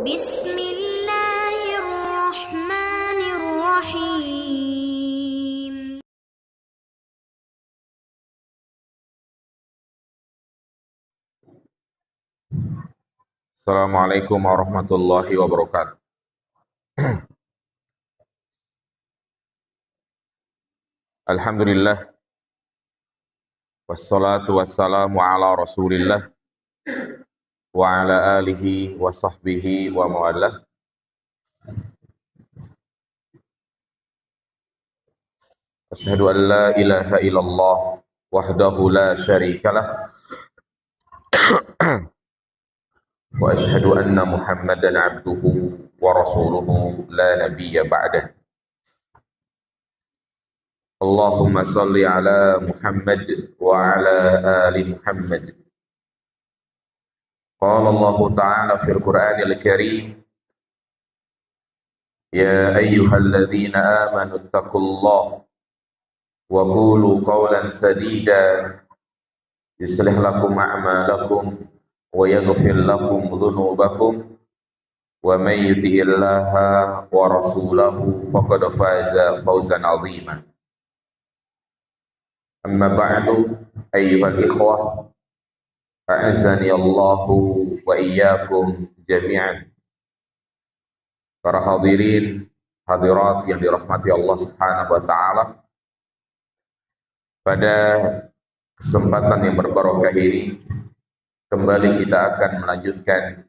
Bismillahirrahmanirrahim. Assalamualaikum warahmatullahi wabarakatuh. Alhamdulillah, wassalatu wassalamu ala rasulillah wa ala alihi wa sahbihi wa mawalah. Asyhadu an la ilaha illallah wahdahu la syarikalah wa asyhadu anna muhammadan abduhu wa rasuluhu la nabiyya ba'dah. Allahumma salli ala Muhammad wa ala ali Muhammad. Qala Allah Ta'ala fil Qur'anil Karim, ya ayyuhalladzina amanu ittaqullaha wa qulu qawlan sadida yuslih lakum a'malakum wa yaghfir lakum dhunubakum wa may yuti'illaha wa rasulahu faqad faza fawzan 'azima. Amma ba'du, ayyuhal ikhwah, a'azzani Allahu wa iyyakum jami'an. Para hadirin, hadirat yang dirahmati Allah Subhanahu wa taala. Pada kesempatan yang berbarokah ini, kembali kita akan melanjutkan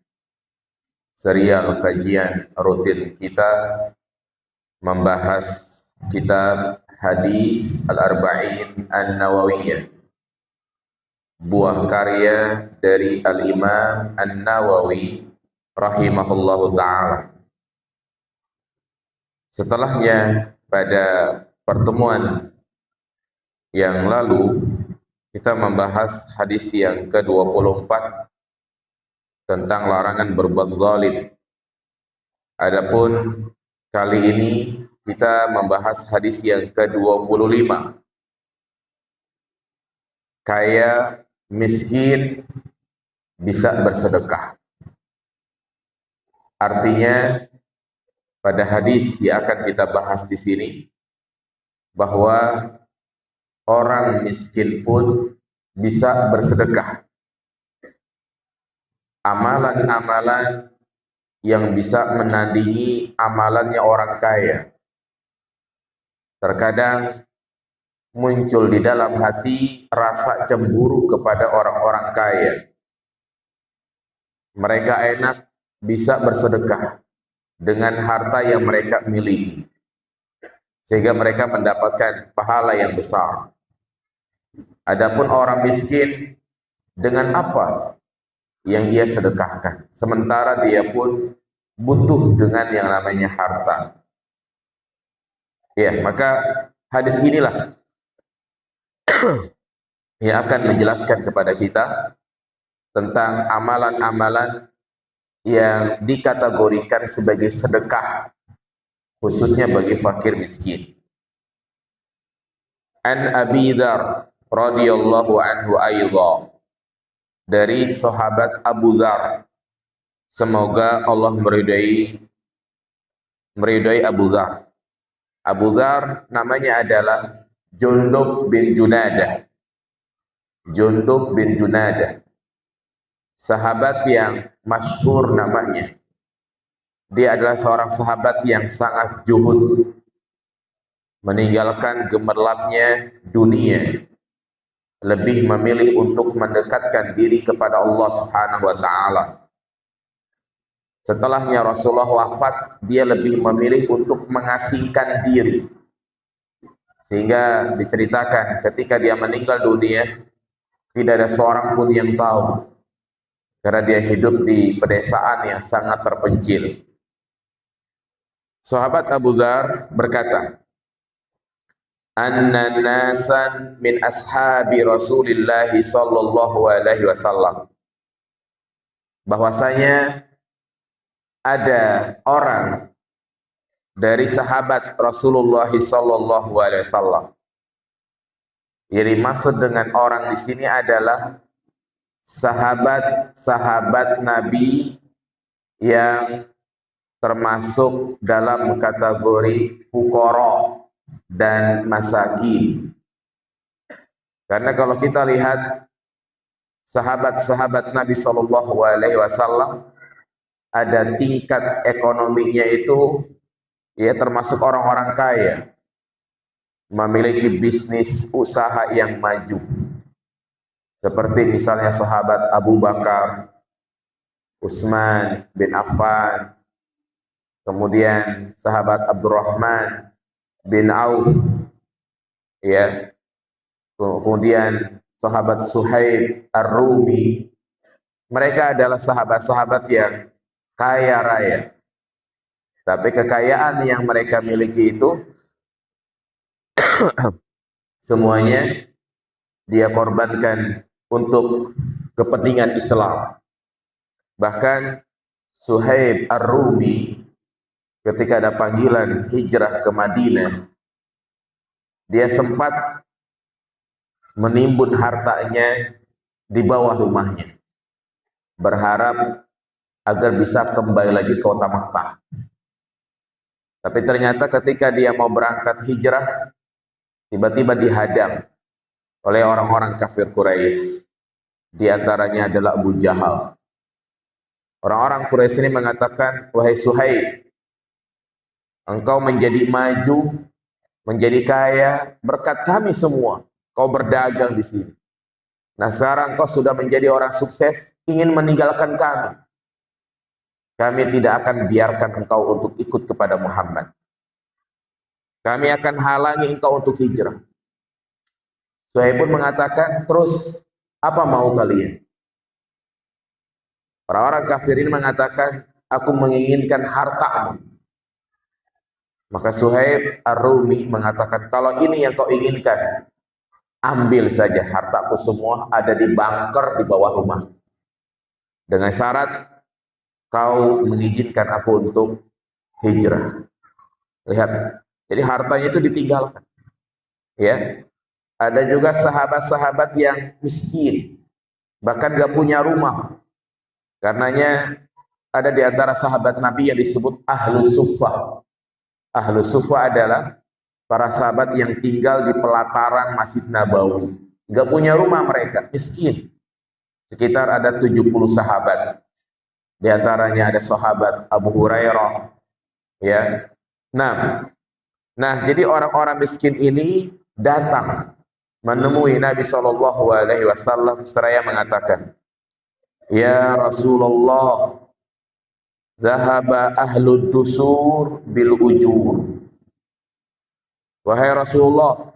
serial kajian rutin kita membahas kitab Hadis Al-Arba'in An-Nawawiyah, buah karya dari Al-Imam An-Nawawi rahimahullahu ta'ala. Setelahnya, pada pertemuan yang lalu kita membahas hadis yang ke-24 tentang larangan berbuat zalim. Adapun kali ini kita membahas hadis yang ke-25. Kaya miskin bisa bersedekah. Artinya pada hadis yang akan kita bahas di sini bahwa orang miskin pun bisa bersedekah. Amalan-amalan yang bisa menandingi amalannya orang kaya. Terkadang muncul di dalam hati rasa cemburu kepada orang-orang kaya. Mereka enak bisa bersedekah dengan harta yang mereka miliki, sehingga mereka mendapatkan pahala yang besar. Adapun orang miskin, dengan apa yang ia sedekahkan, sementara dia pun butuh dengan yang namanya harta. Ya, maka hadis inilah yang akan menjelaskan kepada kita tentang amalan-amalan yang dikategorikan sebagai sedekah, khususnya bagi fakir miskin. An Abi Dzar radhiyallahu anhu aidha, dari sahabat Abu Dzar, semoga Allah meridai Abu Dzar. Abu Dzar namanya adalah Jundub bin Junadah. Jundub bin Junadah, sahabat yang masyhur namanya. Dia adalah seorang sahabat yang sangat zuhud, meninggalkan gemerlapnya dunia, lebih memilih untuk mendekatkan diri kepada Allah Subhanahu wa taala. Setelahnya Rasulullah wafat, dia lebih memilih untuk mengasingkan diri. Sehingga diceritakan ketika dia meninggal dunia, tidak ada seorang pun yang tahu, karena dia hidup di pedesaan yang sangat terpencil. Sahabat Abu Dzar berkata, anna nasan min ashabi Rasulillah sallallahu alaihi wasallam, bahwasanya ada orang dari sahabat Rasulullah sallallahu alaihi wasallam. Yang dimaksud dengan orang di sini adalah sahabat-sahabat Nabi yang termasuk dalam kategori fuqara dan masakin. Karena kalau kita lihat sahabat-sahabat Nabi Shallallahu Alaihi Wasallam, ada tingkat ekonominya itu ya termasuk orang-orang kaya, memiliki bisnis usaha yang maju. Seperti misalnya sahabat Abu Bakar, Utsman bin Affan, kemudian sahabat Abdurrahman bin Auf, ya, kemudian sahabat Suhaib Ar-Rumi. Mereka adalah sahabat-sahabat yang kaya raya. Tapi kekayaan yang mereka miliki itu semuanya dia korbankan untuk kepentingan Islam. Bahkan Suhaib Ar-Rumi ketika ada panggilan hijrah ke Madinah, dia sempat menimbun hartanya di bawah rumahnya, berharap agar bisa kembali lagi ke kota Makkah. Tapi ternyata ketika dia mau berangkat hijrah, tiba-tiba dihadang oleh orang-orang kafir Quraisy. Di antaranya adalah Abu Jahal. Orang-orang Quraisy ini mengatakan, wahai Suhaib, engkau menjadi maju, menjadi kaya berkat kami semua. Kau berdagang di sini. Nah sekarang kau sudah menjadi orang sukses, ingin meninggalkan kami. Kami tidak akan biarkan engkau untuk ikut kepada Muhammad. Kami akan halangi engkau untuk hijrah. Suhaib pun mengatakan, terus apa mau kalian? Orang-orang kafir ini mengatakan, aku menginginkan hartamu. Maka Suhaib Ar-Rumi mengatakan, kalau ini yang kau inginkan, ambil saja hartaku semua ada di bunker di bawah rumah. Dengan syarat kau mengizinkan aku untuk hijrah. Lihat, jadi hartanya itu ditinggalkan. Ya, ada juga sahabat-sahabat yang miskin, bahkan gak punya rumah. Karenanya ada di antara sahabat Nabi yang disebut Ahlus Suffah. Ahlus Suffah adalah para sahabat yang tinggal di pelataran Masjid Nabawi. Gak punya rumah mereka, miskin. Sekitar ada 70 sahabat. Di antaranya ada sahabat Abu Hurairah. Ya. Nah, jadi orang-orang miskin ini datang menemui Nabi Shallallahu Alaihi Wasallam seraya mengatakan, ya Rasulullah, zahaba ahlud dusur bil ujur. Wahai Rasulullah,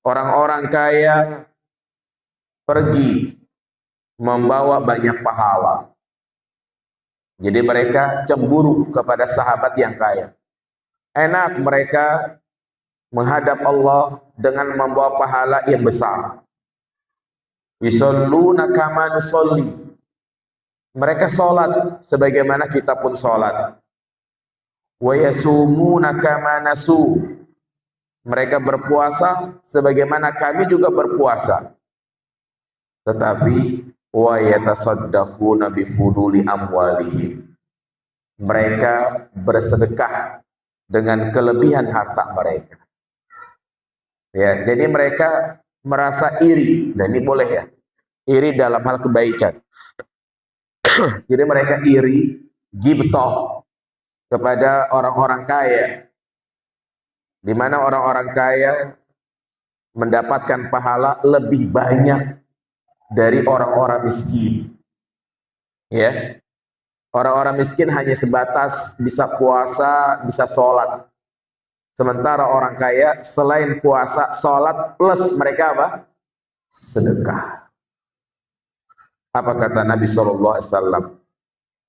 orang-orang kaya pergi membawa banyak pahala. Jadi mereka cemburu kepada sahabat yang kaya. Enak mereka menghadap Allah dengan membawa pahala yang besar. Yusalluna kama nusolli. Mereka sholat sebagaimana kita pun sholat. Wa yasumuna kama nasu. Mereka berpuasa sebagaimana kami juga berpuasa. Tetapi wa yatasaddaquna bi fuduli amwalihim. Mereka bersedekah dengan kelebihan harta mereka. Ya, jadi mereka merasa iri, dan ini boleh ya, iri dalam hal kebaikan. Jadi mereka iri, ghibtah kepada orang-orang kaya, di mana orang-orang kaya mendapatkan pahala lebih banyak dari orang-orang miskin. Ya, orang-orang miskin hanya sebatas bisa puasa, bisa sholat. Sementara orang kaya selain puasa, sholat plus mereka apa? Sedekah. Apa kata Nabi SAW?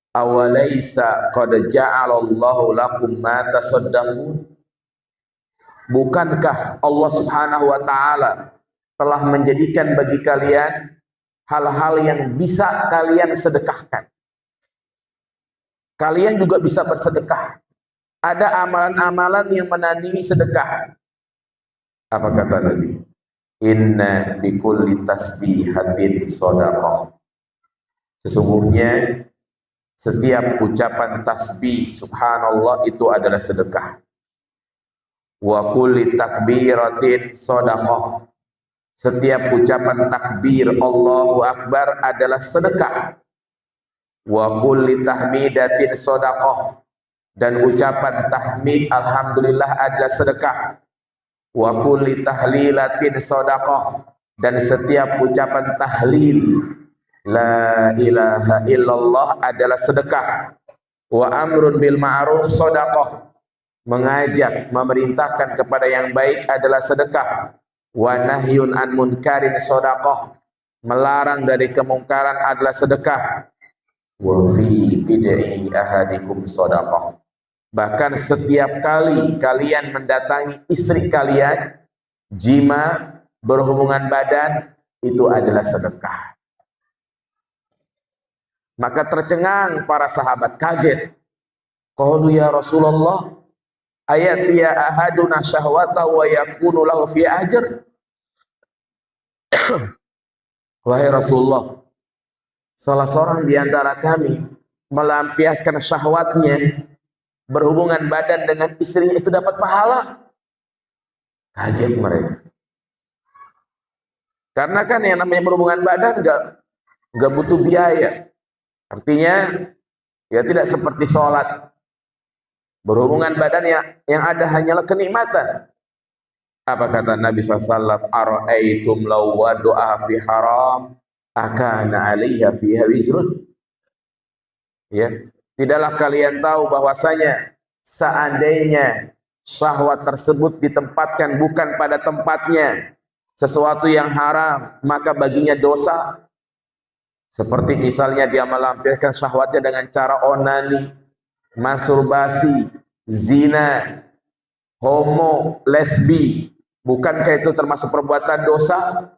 Awalaysa qad ja'alallahu lakum ma tasaddaqun. Bukankah Allah Subhanahu wa ta'ala telah menjadikan bagi kalian hal-hal yang bisa kalian sedekahkan. Kalian juga bisa bersedekah. Ada amalan-amalan yang menandingi sedekah. Apa kata Nabi? Inna bikulli tasbihatin shadaqah. Sesungguhnya Setiap ucapan tasbih subhanallah itu adalah sedekah. Wa kulli takbiratin shadaqah. Setiap ucapan takbir Allahu Akbar adalah sedekah. Wa kulli tahmidatin shadaqah. Dan ucapan tahmid alhamdulillah adalah sedekah. Wa kulli tahlilatin shadaqah. Dan setiap ucapan tahlil la ilaha illallah adalah sedekah. Wa amrun bil ma'ruf shadaqah. Mengajak, memerintahkan kepada yang baik adalah sedekah. Wa nahyun an munkarin shadaqah. Melarang dari kemungkaran adalah sedekah. Wa fi bid'i ahadikum shadaqah. Bahkan setiap kali kalian mendatangi istri kalian, jima, berhubungan badan, itu adalah sedekah. Maka tercengang para sahabat, kaget. Qalu ya Rasulullah, ayat ya ahaduna syahwata wa yakunu lahu fi ajr. Wahai Rasulullah, salah seorang di antara kami melampiaskan syahwatnya, berhubungan badan dengan istrinya, itu dapat pahala. Kaget mereka. Karena kan yang namanya berhubungan badan gak butuh biaya. Artinya ya tidak seperti sholat. Berhubungan badan yang ada hanyalah kenikmatan. Apa kata Nabi SAW? Ara'aitum law wadu'a fi haram akana alaiha fiha wizrun. Ya, tidaklah kalian tahu bahwasanya seandainya syahwat tersebut ditempatkan bukan pada tempatnya, sesuatu yang haram, maka baginya dosa. Seperti misalnya dia melampiaskan syahwatnya dengan cara onani, masturbasi, zina, homo, lesbi. Bukankah itu termasuk perbuatan dosa?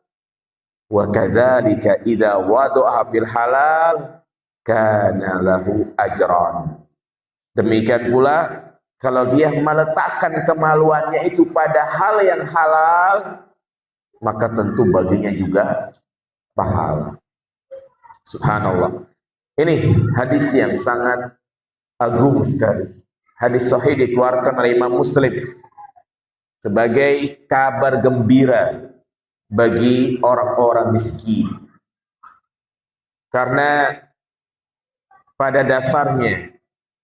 Wa kadzalika idza wada'a fil halal kana lahu ajran. Demikian pula kalau dia meletakkan kemaluannya itu pada hal yang halal, maka tentu baginya juga pahala. Subhanallah. Ini hadis yang sangat agung sekali. Hadis sahih dikeluarkan oleh Imam Muslim sebagai kabar gembira bagi orang-orang miskin. Karena pada dasarnya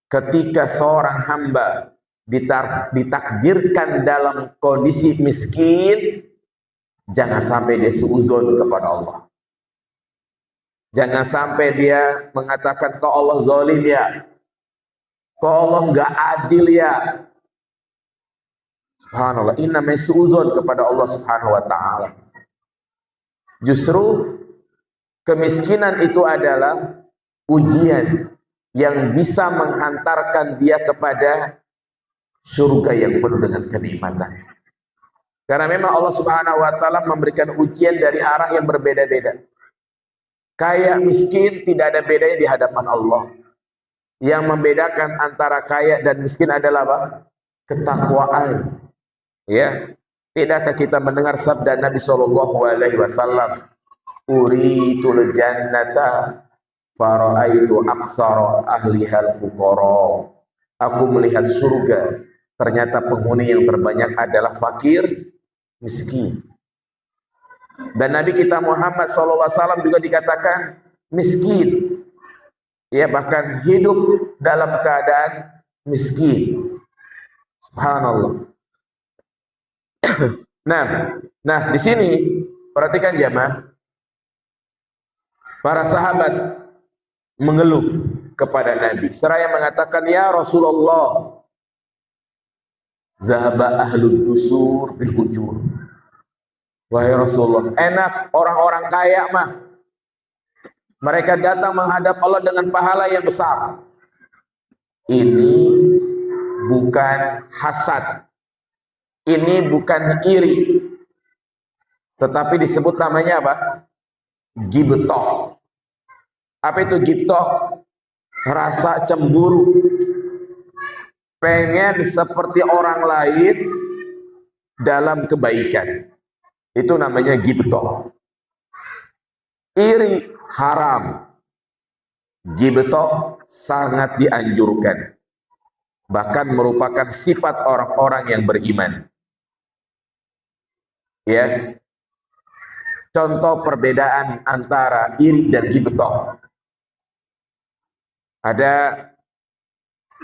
ketika seorang hamba ditakdirkan dalam kondisi miskin, jangan sampai dia suuzon kepada Allah. Jangan sampai dia mengatakan kau Allah zalim ya, kau Allah enggak adil ya. Subhanallah, inna suuzon kepada Allah Subhanahu wa taala. Justru kemiskinan itu adalah ujian yang bisa menghantarkan dia kepada surga yang penuh dengan kenikmatan. Karena memang Allah Subhanahu wa taala memberikan ujian dari arah yang berbeda-beda. Kaya miskin tidak ada bedanya di hadapan Allah. Yang membedakan antara kaya dan miskin adalah apa? Ketakwaan. Ya, tidakkah kita mendengar sabda Nabi sallallahu alaihi wasallam, "Uritul jannata fara'aitu aksara ahlihal fuqara." Aku melihat surga, ternyata penghuni yang terbanyak adalah fakir, miskin. Dan Nabi kita Muhammad SAW juga dikatakan miskin. Ya, bahkan hidup dalam keadaan miskin. Subhanallah. Nah, di sini perhatikan jamaah. Para sahabat mengeluh kepada Nabi seraya mengatakan, "Ya Rasulullah, zahaba ahlud dusur bil ujur." Wahai Rasulullah, enak orang-orang kaya mah. Mereka datang menghadap Allah dengan pahala yang besar. Ini bukan hasad. Ini bukan iri. Tetapi disebut namanya apa? Ghibthah. Apa itu ghibthah? Rasa cemburu. Pengen seperti orang lain dalam kebaikan. Itu namanya ghibthah. Iri haram. Ghibtoh sangat dianjurkan, bahkan merupakan sifat orang-orang yang beriman. Ya, contoh perbedaan antara iri dan ghibtoh. Ada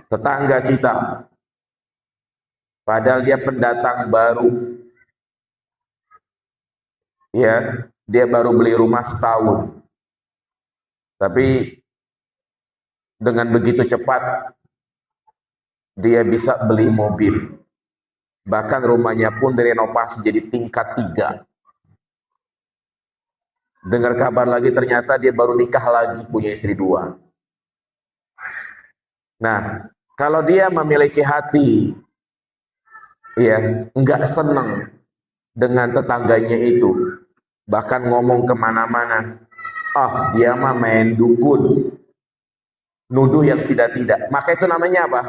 tetangga kita, padahal dia pendatang baru, ya, dia baru beli rumah setahun, tapi dengan begitu cepat dia bisa beli mobil, bahkan rumahnya pun direnovasi jadi tingkat 3. Dengar kabar lagi ternyata dia baru nikah lagi, punya istri 2. Nah, kalau dia memiliki hati, ya, enggak senang dengan tetangganya itu, bahkan ngomong kemana-mana, ah dia mah main dukun, nuduh yang tidak-tidak, maka itu namanya apa?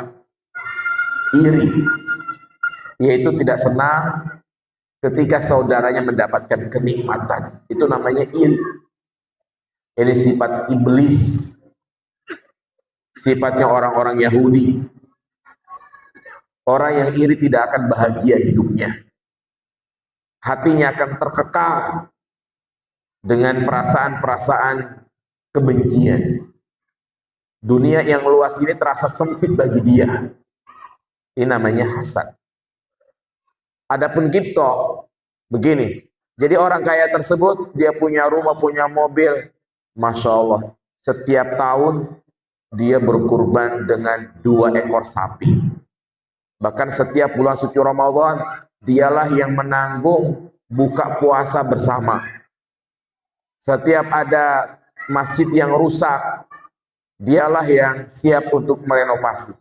Iri. Yaitu tidak senang ketika saudaranya mendapatkan kenikmatan. Itu namanya iri. Ini sifat iblis, sifatnya orang-orang Yahudi. Orang yang iri tidak akan bahagia hidupnya, hatinya akan terkekang dengan perasaan-perasaan kebencian. Dunia yang luas ini terasa sempit bagi dia. Ini namanya hasad. Adapun ghibtoh begini, jadi orang kaya tersebut dia punya rumah, punya mobil, Masya Allah, setiap tahun dia berkurban dengan 2 ekor sapi. Bahkan setiap bulan suci Ramadan dialah yang menanggung buka puasa bersama. Setiap ada masjid yang rusak, dialah yang siap untuk merenovasi.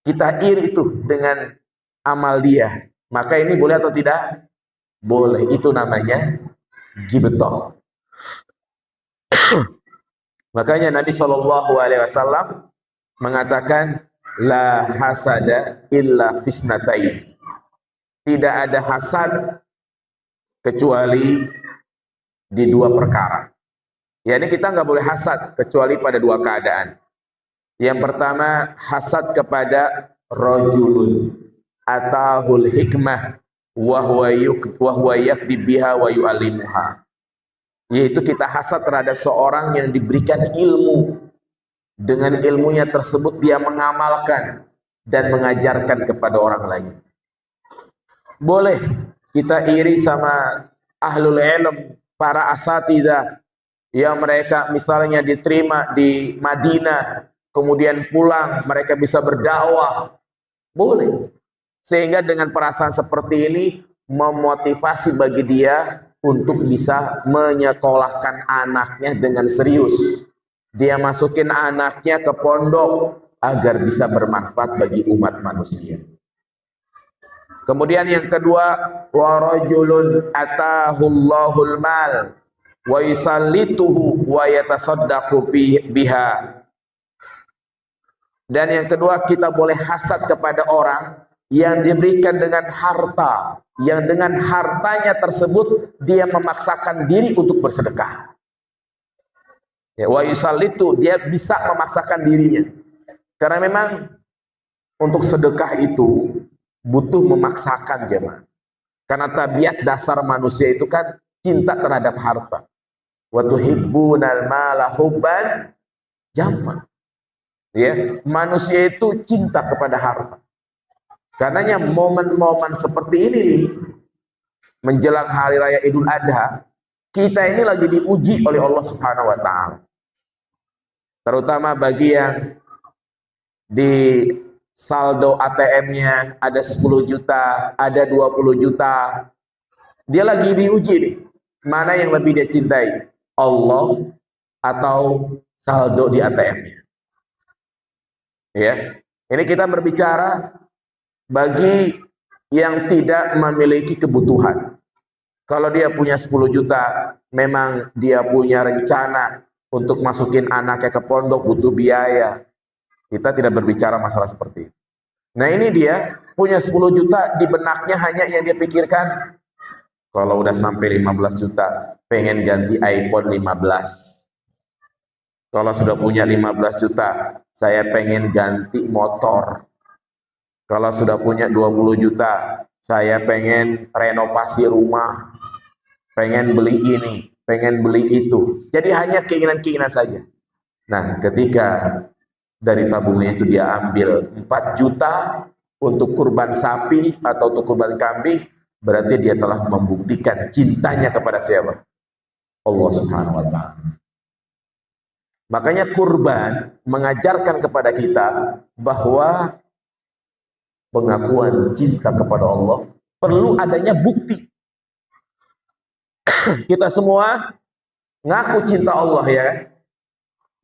Kita iri itu dengan amal dia. Maka ini boleh atau tidak? Boleh. Itu namanya ghibtoh. Makanya Nabi SAW mengatakan, la hasada illa fisnatain. Tidak ada hasad kecuali di 2 perkara. Ya, ini kita nggak boleh hasad kecuali pada 2 keadaan. Yang pertama, hasad kepada rajulun atahul hikmah wa huwa yakdi biha wa yu'allimuha. Yaitu kita hasad terhadap seorang yang diberikan ilmu, dengan ilmunya tersebut dia mengamalkan dan mengajarkan kepada orang lain. Boleh kita iri sama ahlul ilm, para asatidzah yang mereka misalnya diterima di Madinah, kemudian pulang mereka bisa berdakwah, boleh. Sehingga dengan perasaan seperti ini memotivasi bagi dia untuk bisa menyekolahkan anaknya dengan serius. Dia masukin anaknya ke pondok agar bisa bermanfaat bagi umat manusia. Kemudian yang kedua, wa rajulun atahullahul mal wa yusallituhu wa yatasaddaqu biha. Dan yang kedua, kita boleh hasad kepada orang yang diberikan dengan harta, yang dengan hartanya tersebut dia memaksakan diri untuk bersedekah. Ya, wa yusallitu, dia bisa memaksakan dirinya. Karena memang untuk sedekah itu butuh memaksakan, jemaah. Karena tabiat dasar manusia itu kan cinta terhadap harta. Wa tuhibbunal mala hubban jamma. Ya, manusia itu cinta kepada harta. Karenanya momen-momen seperti ini nih, menjelang hari raya Idul Adha, kita ini lagi diuji oleh Allah Subhanahu wa taala. Terutama bagi yang di saldo ATM-nya ada 10 juta, ada 20 juta. Dia lagi diuji nih. Mana yang lebih dia cintai? Allah atau saldo di ATM-nya? Ya. Ini kita berbicara bagi yang tidak memiliki kebutuhan. Kalau dia punya 10 juta, memang dia punya rencana untuk masukin anaknya ke pondok, butuh biaya. Kita tidak berbicara masalah seperti itu. Nah ini dia punya 10 juta, di benaknya hanya yang dia pikirkan, kalau udah sampai 15 juta, pengen ganti iPhone 15. Kalau sudah punya 15 juta, saya pengen ganti motor. Kalau sudah punya 20 juta, saya pengen renovasi rumah, pengen beli ini, pengen beli itu. Jadi hanya keinginan-keinginan saja. Nah, ketika dari tabungannya itu dia ambil 4 juta untuk kurban sapi atau untuk kurban kambing, berarti dia telah membuktikan cintanya kepada siapa? Allah Subhanahu wa taala. Makanya kurban mengajarkan kepada kita bahwa pengakuan cinta kepada Allah perlu adanya bukti. Kita semua ngaku cinta Allah, ya kan?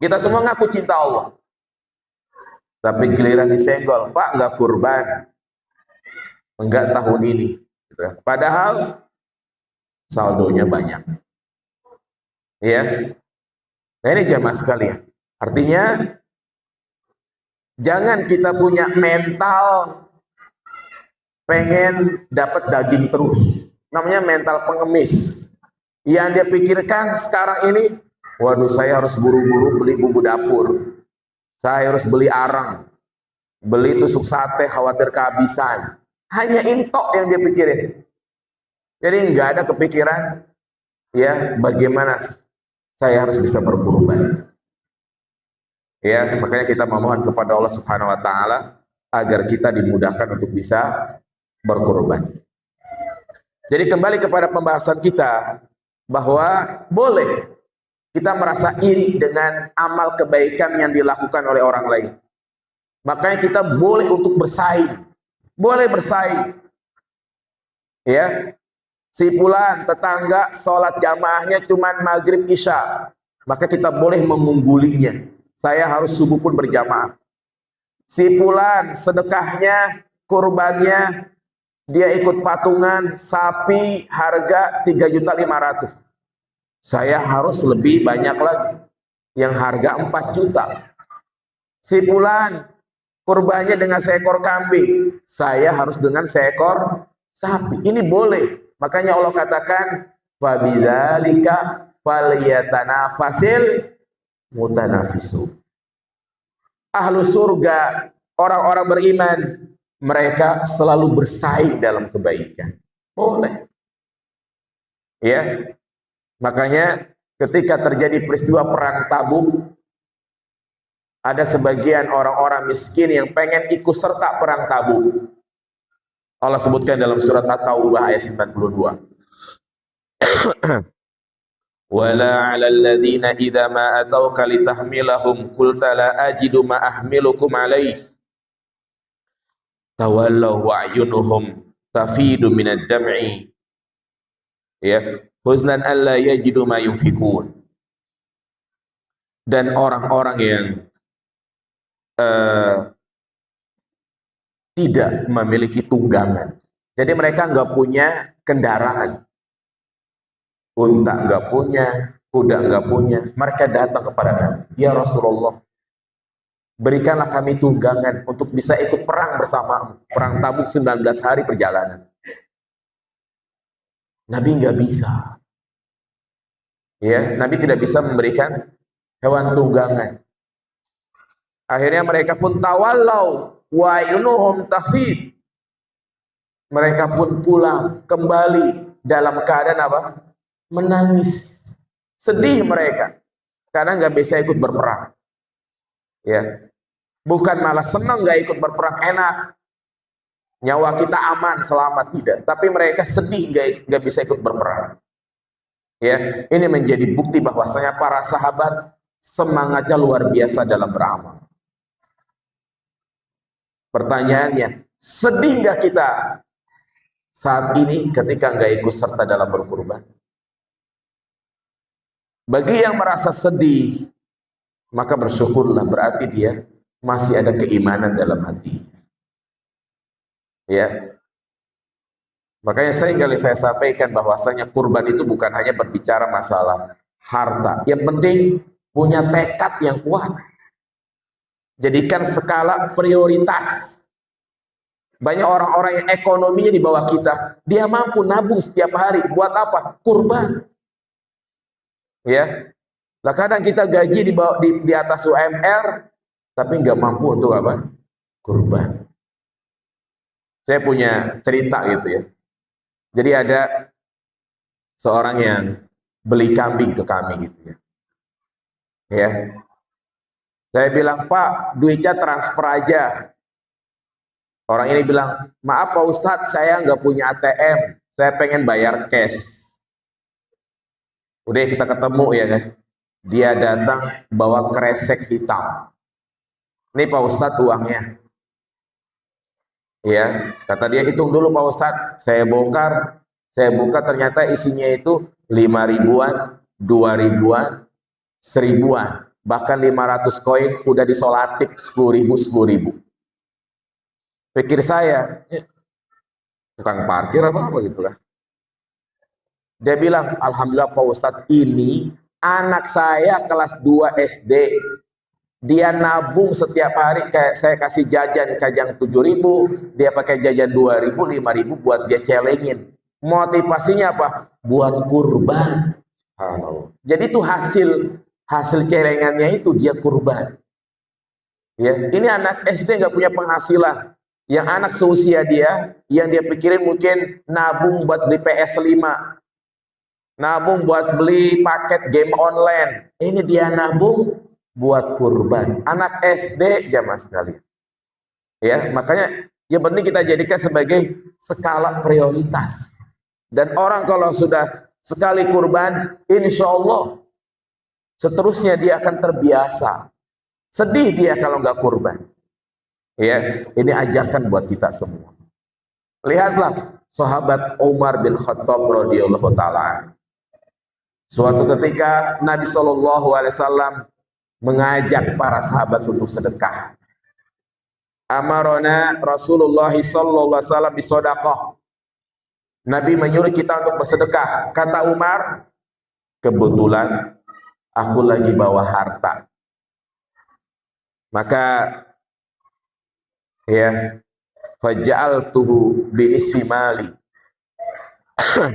Kita semua ngaku cinta Allah. Tapi giliran disenggol, Pak nggak kurban, enggak tahun ini. Padahal saldonya banyak. Ya. Nah ini jamaah sekalian. Artinya jangan kita punya mental pengen dapat daging terus. Namanya mental pengemis. Yang dia pikirkan sekarang ini, waduh saya harus buru-buru beli bumbu dapur. Saya harus beli arang. Beli tusuk sate khawatir kehabisan. Hanya ini tok yang dia pikirin. Jadi nggak ada kepikiran ya bagaimana saya harus bisa berkorban. Ya, makanya kita memohon kepada Allah Subhanahu wa taala agar kita dimudahkan untuk bisa berkorban. Jadi kembali kepada pembahasan kita bahwa boleh kita merasa iri dengan amal kebaikan yang dilakukan oleh orang lain. Makanya kita boleh untuk bersaing. Boleh bersaing. Ya. Si fulan tetangga sholat jamaahnya cuma maghrib isya. Maka kita boleh mengunggulinya. Saya harus subuh pun berjamaah. Si fulan sedekahnya, kurbannya, dia ikut patungan sapi harga 3.500.000. Saya harus lebih banyak lagi. Yang harga 4 juta. Si fulan kurbannya dengan seekor kambing. Saya harus dengan seekor sapi. Ini boleh. Makanya Allah katakan, "Fabidzalika falyatanafasil mutanafisu." Ahlu surga, orang-orang beriman, mereka selalu bersaing dalam kebaikan. Boleh. Ya. Makanya ketika terjadi peristiwa perang Tabuk, ada sebagian orang-orang miskin yang pengen ikut serta perang Tabuk. Allah sebutkan dalam surat At-Taubah ayat 92. Wala 'alal ladzina idza ma atauka litahmilahum qulta la ajidu ma ahmilukum alaihi tawallaw wa ayunuhum tafidu minad dam'i ya huznan alla yajidu ma yunfikun. Dan orang-orang yang tidak memiliki tunggangan, jadi mereka nggak punya kendaraan, unta nggak punya, kuda nggak punya, mereka datang kepada Nabi, ya Rasulullah, berikanlah kami tunggangan untuk bisa ikut perang bersama. Perang Tabuk 19 hari perjalanan. Nabi nggak bisa. Ya, Nabi tidak bisa memberikan hewan tunggangan. Akhirnya mereka pun tawallau wa yunuhum tafid. Mereka pun pulang kembali dalam keadaan apa? Menangis. Sedih mereka karena nggak bisa ikut berperang. Ya. Bukan malah senang nggak ikut berperang, enak. Nyawa kita aman, selamat, tidak. Tapi mereka sedih nggak bisa ikut berperang. Ya, ini menjadi bukti bahwasanya para sahabat semangatnya luar biasa dalam beramal. Pertanyaannya, sedih nggak kita saat ini ketika nggak ikut serta dalam berkurban? Bagi yang merasa sedih, maka bersyukurlah, berarti dia masih ada keimanan dalam hati. Ya. Makanya sering kali saya sampaikan bahwasanya kurban itu bukan hanya berbicara masalah harta. Yang penting punya tekad yang kuat. Jadikan skala prioritas. Banyak orang-orang yang ekonominya di bawah kita, dia mampu nabung setiap hari buat apa? Kurban. Ya. Lah kadang kita gaji di atas UMR, tapi nggak mampu untuk apa? Kurban. Saya punya cerita gitu ya. Jadi ada seorang yang beli kambing ke kami gitu ya. Ya, saya bilang, Pak, duitnya transfer aja. Orang ini bilang, maaf Pak Ustadz, saya nggak punya ATM, saya pengen bayar cash. Udah kita ketemu ya kan. Dia datang bawa kresek hitam. Ini Pak Ustadz uangnya. Ya, kata dia, hitung dulu Pak Ustadz. Saya buka ternyata isinya itu 5 ribuan, 2 ribuan, 1000-an. Bahkan 500 koin udah disolatif 10 ribu, 10 ribu. Pikir saya, tukang parkir apa gitu lah. Dia bilang, Alhamdulillah Pak Ustadz, ini anak saya kelas 2 SD. Dia nabung setiap hari, kayak saya kasih jajan kajang 7.000, dia pakai jajan 2.000, 5.000 buat dia celengin. Motivasinya apa? Buat kurban. Jadi itu hasil celengannya itu dia kurban. Ya, ini anak SD nggak punya penghasilan. Yang anak seusia dia, yang dia pikirin mungkin nabung buat beli PS5, nabung buat beli paket game online. Ini dia nabung buat kurban. Anak SD jamaah sekalian. Ya, makanya yang penting kita jadikan sebagai skala prioritas. Dan orang kalau sudah sekali kurban, insya Allah seterusnya dia akan terbiasa. Sedih dia kalau nggak kurban. Ya, ini ajakan buat kita semua. Lihatlah sahabat Umar bin Khattab radhiyallahu taala. Suatu ketika Nabi Shallallahu alaihi wasallam mengajak para sahabat untuk sedekah. Amarona Rasulullah sallallahu alaihi wasallam bisodaqah. Nabi menyuruh kita untuk bersedekah. Kata Umar, kebetulan aku lagi bawa harta. Maka ya, faja'altuhu binisfi mali.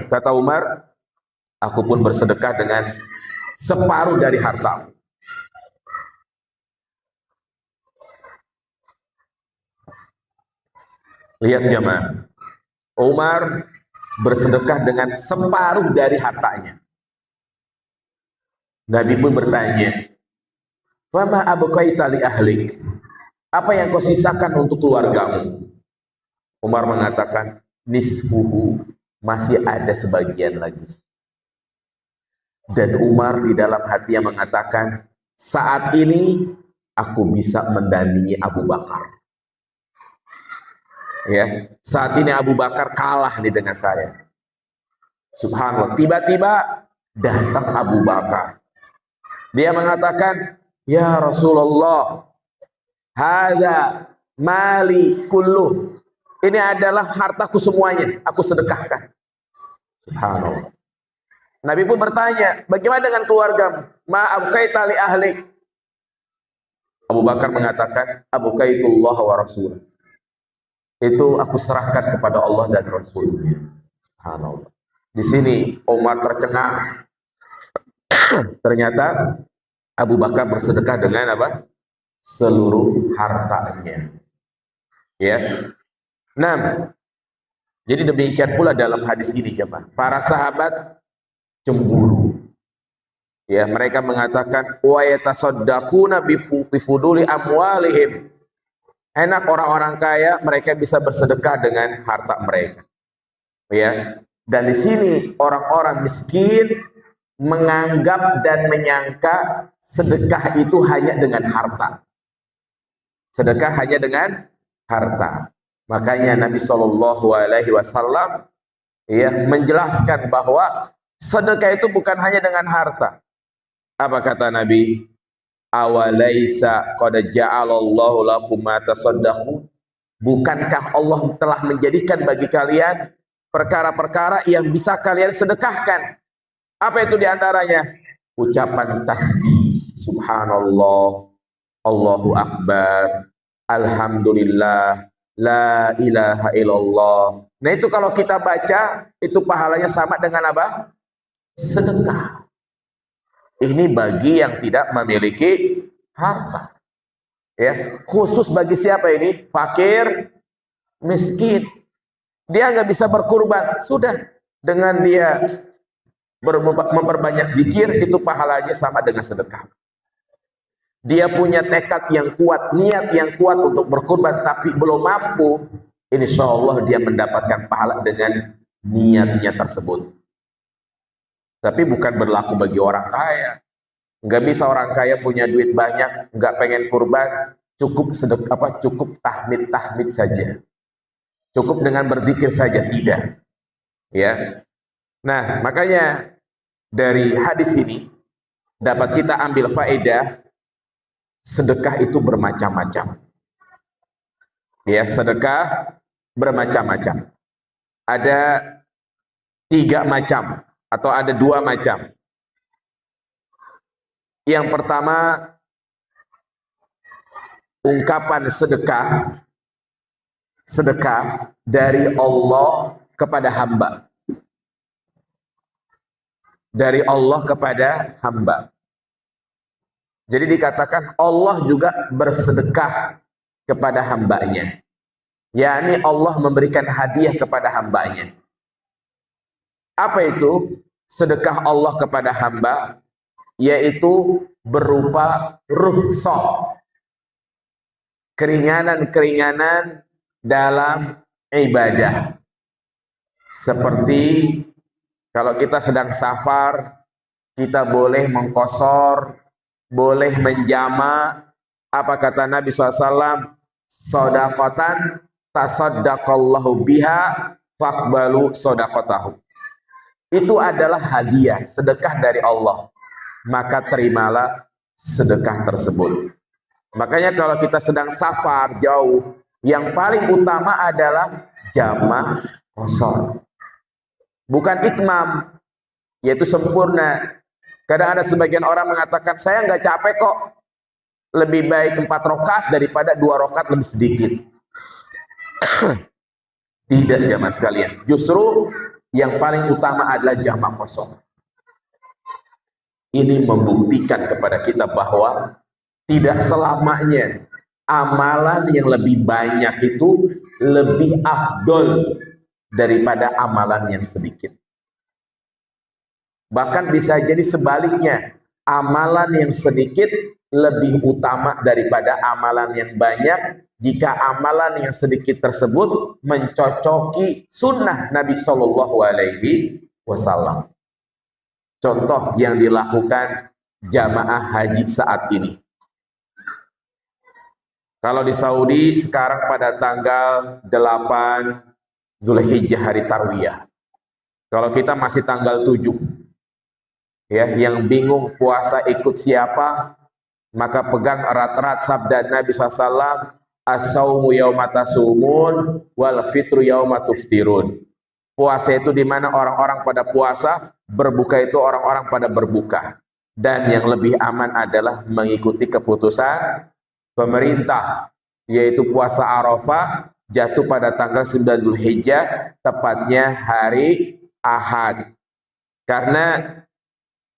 Kata Umar, aku pun bersedekah dengan separuh dari harta. Lihat jemaah, Umar bersedekah dengan separuh dari hartanya. Nabi pun bertanya, "Fama abqaita li ahlik?" Apa yang kau sisakan untuk keluargamu? Umar mengatakan, nisfuhu, masih ada sebagian lagi. Dan Umar di dalam hatinya mengatakan, saat ini aku bisa mendandingi Abu Bakar. Ya, saat ini Abu Bakar kalah nih dengan saya. Subhanallah, tiba-tiba datang Abu Bakar. Dia mengatakan, ya Rasulullah, hadza mali kulluh. Ini adalah hartaku semuanya, aku sedekahkan. Subhanallah. Nabi pun bertanya, bagaimana dengan keluargamu? Ma abqaita li ahlik? Abu Bakar mengatakan, abqaitullah wa rasul. Itu aku serahkan kepada Allah dan Rasulnya. Subhanallah. Di sini Umar tercengang. Ternyata Abu Bakar bersedekah dengan apa? Seluruh hartanya. Ya. Nah, jadi demikian pula dalam hadis ini, jemaah. Para sahabat cemburu. Ya, mereka mengatakan wa yatasaddaquna bifuduli amwalihim. Enak orang-orang kaya, mereka bisa bersedekah dengan harta mereka. Ya. Dan di sini orang-orang miskin menganggap dan menyangka sedekah itu hanya dengan harta. Sedekah hanya dengan harta. Makanya Nabi Shallallahu alaihi wasallam ya menjelaskan bahwa sedekah itu bukan hanya dengan harta. Apa kata Nabi? Awalaisa qad ja'alallahu lakum ma tasaddaqu? Bukankah Allah telah menjadikan bagi kalian perkara-perkara yang bisa kalian sedekahkan? Apa itu diantaranya? Ucapan tasbih, subhanallah, Allahu akbar, alhamdulillah, la ilaha illallah. Nah itu kalau kita baca, itu pahalanya sama dengan apa? Sedekah. Ini bagi yang tidak memiliki harta. Ya, khusus bagi siapa ini? Fakir, miskin. Dia nggak bisa berkurban, sudah dengan dia memperbanyak zikir itu pahalanya sama dengan sedekah. Dia punya tekad yang kuat, niat yang kuat untuk berkurban tapi belum mampu, insya Allah dia mendapatkan pahala dengan niatnya tersebut. Tapi bukan berlaku bagi orang kaya. Nggak bisa orang kaya punya duit banyak, nggak pengen kurban, cukup sedekah cukup tahmid saja, cukup dengan berzikir saja, tidak. Ya, nah makanya dari hadis ini dapat kita ambil faedah sedekah itu bermacam-macam. Ya, sedekah bermacam-macam. Ada 3 macam atau ada 2 macam. Yang pertama, ungkapan sedekah dari Allah kepada hamba. Dari Allah kepada hamba. Jadi dikatakan Allah juga bersedekah kepada hambanya. yakni Allah memberikan hadiah kepada hambanya. Apa itu sedekah Allah kepada hamba? Yaitu berupa rukhsah, keringanan-keringanan dalam ibadah. Seperti kalau kita sedang safar, kita boleh mengqashar, boleh menjama. Apa kata Nabi SAW? Shadaqatan tasaddaqallahu biha faqbalu shadaqatahu. Itu adalah hadiah, sedekah dari Allah. Maka terimalah sedekah tersebut. Makanya kalau kita sedang safar jauh, yang paling utama adalah jama' qashar. Bukan itmam, yaitu sempurna. Kadang ada sebagian orang mengatakan, saya nggak capek kok, lebih baik 4 rakaat daripada 2 rakaat lebih sedikit. Tidak jamaah sekalian. Justru yang paling utama adalah jama' qashar. Ini membuktikan kepada kita bahwa tidak selamanya amalan yang lebih banyak itu lebih afdol daripada amalan yang sedikit. Bahkan bisa jadi sebaliknya, amalan yang sedikit lebih utama daripada amalan yang banyak jika amalan yang sedikit tersebut mencocoki sunnah Nabi Shallallahu Alaihi Wasallam. Contoh yang dilakukan jamaah haji saat ini. Kalau di Saudi sekarang pada tanggal 8 Zulhijjah hari Tarwiyah. Kalau kita masih tanggal 7. Ya, yang bingung puasa ikut siapa, maka pegang erat-erat sabda Nabi SAW, as-saumu yauma tasumun wal fitru yauma tuftirun. Puasa itu di mana orang-orang pada puasa, berbuka itu orang-orang pada berbuka. Dan yang lebih aman adalah mengikuti keputusan pemerintah, yaitu puasa Arafah jatuh pada tanggal 9 Zulhijjah, tepatnya hari Ahad. Karena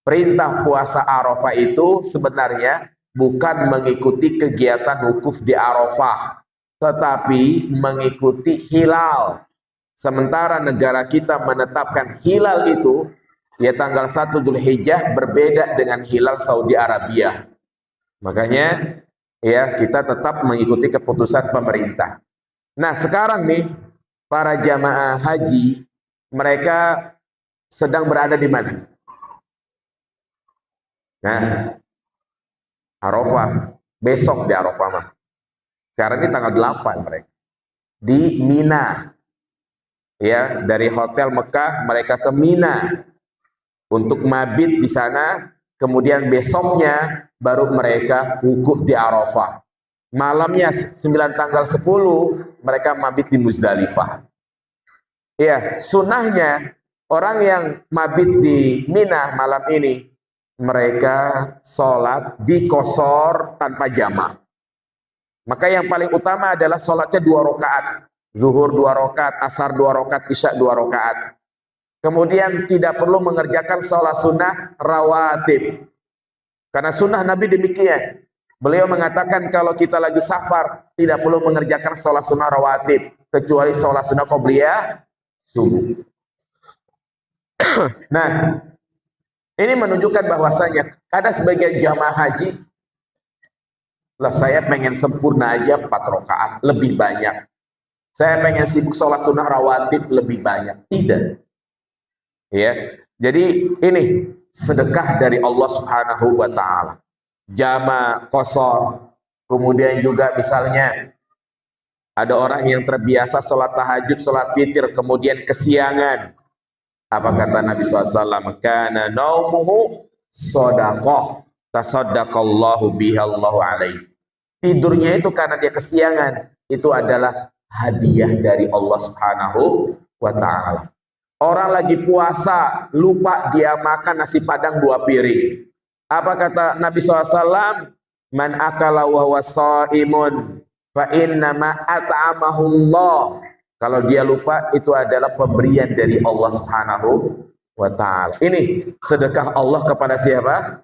perintah puasa Arafah itu sebenarnya bukan mengikuti kegiatan wukuf di Arafah, tetapi mengikuti hilal. Sementara negara kita menetapkan hilal itu ya tanggal 1 Zulhijjah, berbeda dengan hilal Saudi Arabia. Makanya ya kita tetap mengikuti keputusan pemerintah. Nah, sekarang nih para jamaah haji mereka sedang berada di mana? Nah, Arafah, besok di Arafah mah. Sekarang ini tanggal 8 mereka. Di Mina. Ya, dari hotel Mekah mereka ke Mina untuk mabit di sana, kemudian besoknya baru mereka wukuf di Arafah. Malamnya 9 tanggal 10 mereka mabit di Muzdalifah. Ya, sunnahnya orang yang mabit di Mina malam ini mereka sholat di qashar tanpa jama'. Maka yang paling utama adalah sholatnya 2 rakaat. Zuhur 2 rakaat, asar 2 rakaat, isya 2 rakaat. Kemudian tidak perlu mengerjakan sholat sunnah rawatib. Karena sunnah Nabi demikian. Beliau mengatakan kalau kita lagi safar, tidak perlu mengerjakan sholat sunnah rawatib, kecuali sholat sunnah qobliyah subuh. Nah, ini menunjukkan bahwasanya ada sebagian jamaah haji, lah saya pengen sempurna aja 4 rakaat, lebih banyak. Saya pengen sibuk sholat sunnah rawatib lebih banyak. Tidak. Ya, jadi ini sedekah dari Allah Subhanahu wa Ta'ala. Jama, qasar, kemudian juga misalnya ada orang yang terbiasa sholat tahajud, sholat witir, kemudian kesiangan. Apa kata Nabi SAW? Kana naumuhu sodaqah, tasaddaqallahu bihallahu alaihi. Tidurnya itu karena dia kesiangan, itu adalah hadiah dari Allah Subhanahu wa Ta'ala. Orang lagi puasa, lupa dia makan nasi padang 2 piring. Apa kata Nabi SAW? Man akala wa huwa shaimun fa innama at'amahullah. Kalau dia lupa, itu adalah pemberian dari Allah Subhanahu wa Ta'ala. Ini sedekah Allah kepada siapa?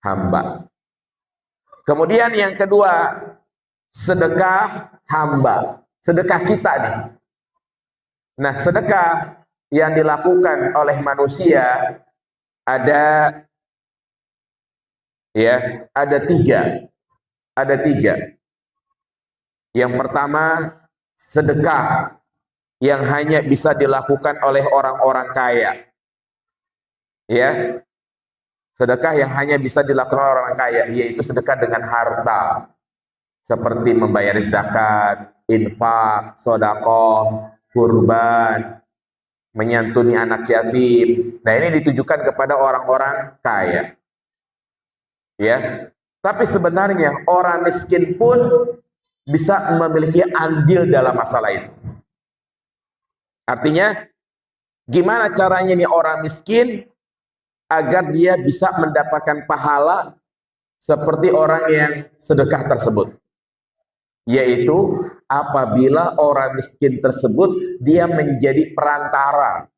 Hamba. Kemudian yang kedua, sedekah hamba. Sedekah kita nih. Nah, sedekah yang dilakukan oleh manusia ada tiga. Yang pertama, sedekah yang hanya bisa dilakukan oleh orang-orang kaya. Ya. Sedekah yang hanya bisa dilakukan oleh orang kaya, yaitu sedekah dengan harta. Seperti membayar zakat, infak, sedekah, kurban, menyantuni anak yatim. Nah, ini ditujukan kepada orang-orang kaya. Ya, tapi sebenarnya orang miskin pun bisa memiliki andil dalam masalah itu. Artinya, gimana caranya nih orang miskin agar dia bisa mendapatkan pahala seperti orang yang sedekah tersebut? Yaitu apabila orang miskin tersebut dia menjadi perantara,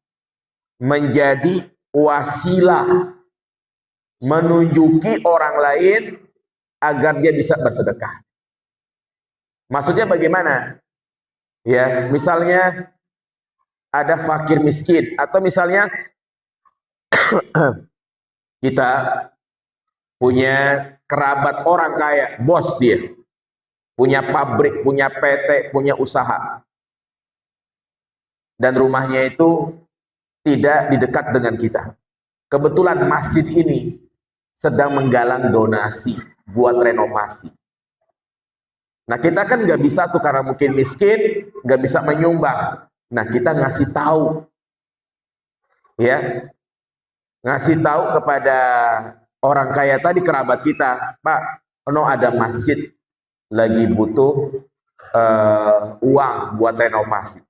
menjadi wasilah, menunjuki orang lain agar dia bisa bersedekah. Maksudnya bagaimana? Ya, misalnya ada fakir miskin, atau misalnya kita punya kerabat orang kaya, bos dia, punya pabrik, punya PT, punya usaha, dan rumahnya itu tidak di dekat dengan kita. Kebetulan masjid ini sedang menggalang donasi buat renovasi. Nah, kita kan nggak bisa tuh, karena mungkin miskin, nggak bisa menyumbang. Nah, kita ngasih tahu, ya, ngasih tahu kepada orang kaya tadi, kerabat kita, Pak, ada masjid lagi butuh uang buat renovasi.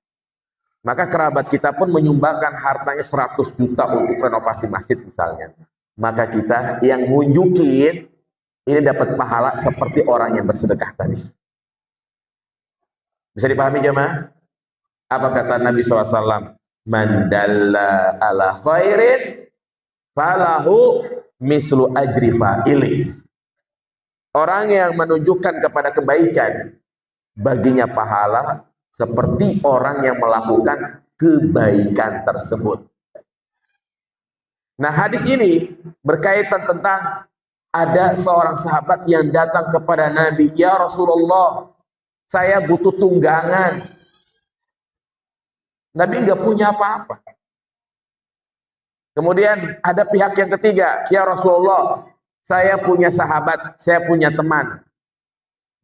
Maka kerabat kita pun menyumbangkan hartanya 100 juta untuk renovasi masjid misalnya. Maka kita yang ngunjukin ini dapat pahala seperti orang yang bersedekah tadi. Bisa dipahami jemaah? Apa kata Nabi SAW? Man dalla ala khairin falahu mislu ajri fa'ilih. Orang yang menunjukkan kepada kebaikan, baginya pahala seperti orang yang melakukan kebaikan tersebut. Nah, hadis ini berkaitan tentang ada seorang sahabat yang datang kepada Nabi, "Ya Rasulullah, saya butuh tunggangan." Nabi nggak punya apa-apa. Kemudian ada pihak yang ketiga, "Ya Rasulullah, saya punya sahabat, saya punya teman.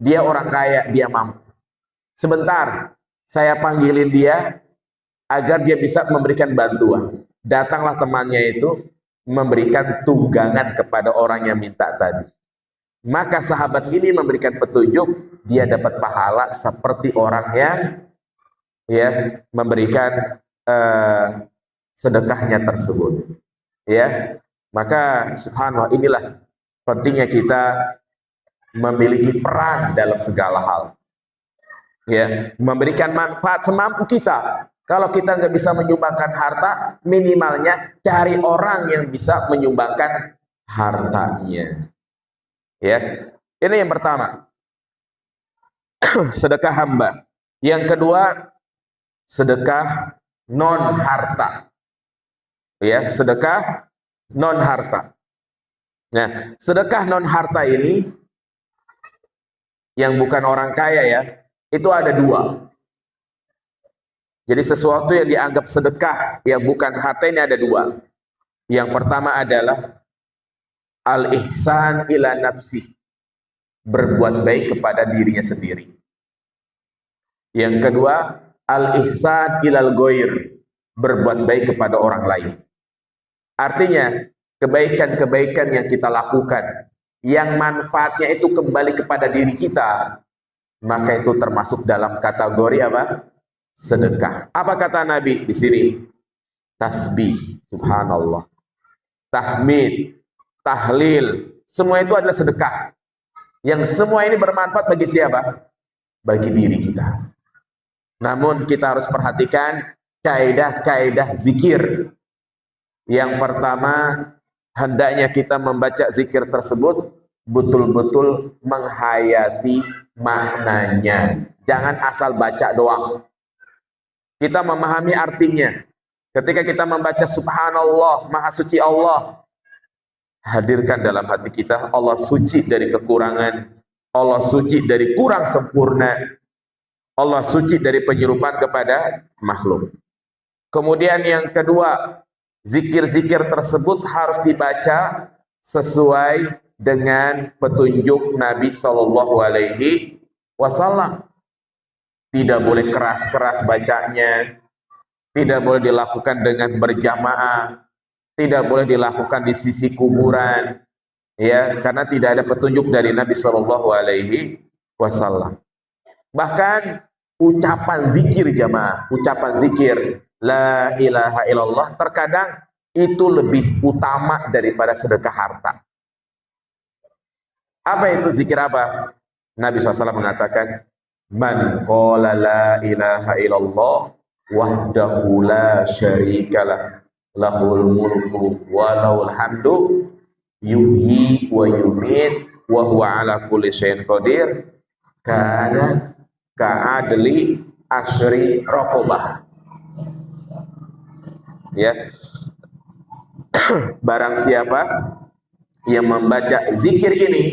Dia orang kaya, dia mampu. Sebentar, saya panggilin dia agar dia bisa memberikan bantuan." Datanglah temannya itu memberikan tunggangan kepada orang yang minta tadi. Maka sahabat ini memberikan petunjuk, dia dapat pahala seperti orang yang memberikan sedekahnya tersebut. Ya, maka subhanallah, inilah pentingnya kita memiliki peran dalam segala hal. Ya, memberikan manfaat semampu kita. Kalau kita nggak bisa menyumbangkan harta, minimalnya cari orang yang bisa menyumbangkan hartanya. Ya, ini yang pertama, sedekah hamba. Yang kedua, sedekah non harta. Ya, sedekah non harta. Nah, sedekah non harta ini yang bukan orang kaya ya, itu ada dua. Jadi sesuatu yang dianggap sedekah yang bukan harta ini ada dua. Yang pertama adalah al-ihsan ila nafsi, berbuat baik kepada dirinya sendiri. Yang kedua, al-ihsan ilal ghair, berbuat baik kepada orang lain. Artinya, kebaikan-kebaikan yang kita lakukan, yang manfaatnya itu kembali kepada diri kita, maka itu termasuk dalam kategori apa? Sedekah. Apa kata Nabi di sini? Tasbih, subhanallah. Tahmid, tahlil, semua itu adalah sedekah. Yang semua ini bermanfaat bagi siapa? Bagi diri kita. Namun kita harus perhatikan kaidah-kaidah zikir. Yang pertama, hendaknya kita membaca zikir tersebut betul-betul menghayati maknanya. Jangan asal baca doang. Kita memahami artinya. Ketika kita membaca subhanallah, maha suci Allah, hadirkan dalam hati kita, Allah suci dari kekurangan, Allah suci dari kurang sempurna, Allah suci dari penyerupaan kepada makhluk. Kemudian yang kedua, zikir-zikir tersebut harus dibaca sesuai dengan petunjuk Nabi Shallallahu Alaihi Wasallam. Tidak boleh keras-keras bacanya, tidak boleh dilakukan dengan berjamaah, tidak boleh dilakukan di sisi kuburan, ya, karena tidak ada petunjuk dari Nabi Shallallahu Alaihi Wasallam. Bahkan ucapan zikir jamaah, ucapan zikir la ilaha illallah terkadang itu lebih utama daripada sedekah harta. Apa itu zikir apa? Nabi SAW mengatakan, man qala la ilaha illallah wahdahu la syarikalah lahul mulku wa lahul hamdu yuhyi wa yumit wa huwa ala kulli syai'in qadir kana ka'adli asyri raqabah. Ya. Barang siapa yang membaca zikir ini,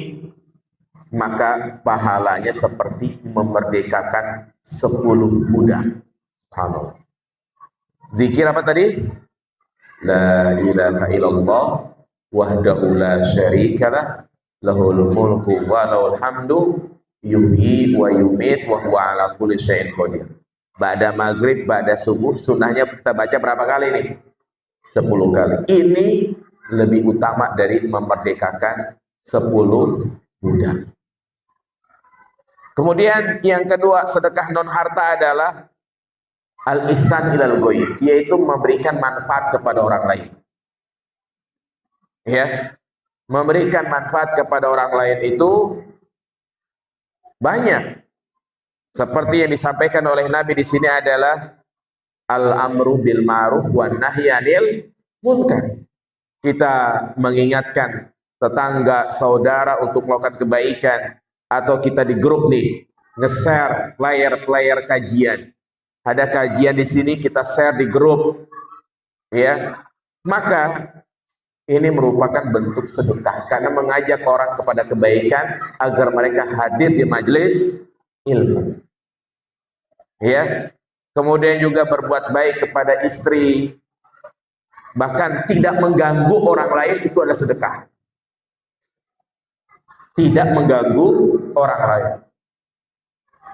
maka pahalanya seperti memerdekakan 10 budak. Subhanallah. Zikir apa tadi? La ilaha illallah wahdahu la syarikalah lahul mulku wa lahul hamdu yuhyi wa yumit wa huwa ala kulli syai'in qadir. Ba'da maghrib, ba'da subuh, sunnahnya kita baca berapa kali nih? 10 kali. Ini lebih utama dari memerdekakan 10 budak. Kemudian yang kedua, sedekah non harta adalah al-ihsan ilal ghair, yaitu memberikan manfaat kepada orang lain. Ya, memberikan manfaat kepada orang lain itu banyak. Seperti yang disampaikan oleh Nabi di sini adalah al-amru bil ma'ruf wan nahyi 'anil munkar. Kita mengingatkan tetangga, saudara untuk melakukan kebaikan, atau kita di grup nih nge-share player kajian. Ada kajian di sini, kita share di grup, ya. Maka ini merupakan bentuk sedekah karena mengajak orang kepada kebaikan agar mereka hadir di majelis ilmu. Ya. Kemudian juga berbuat baik kepada istri, bahkan tidak mengganggu orang lain, itu adalah sedekah. Tidak mengganggu orang lain.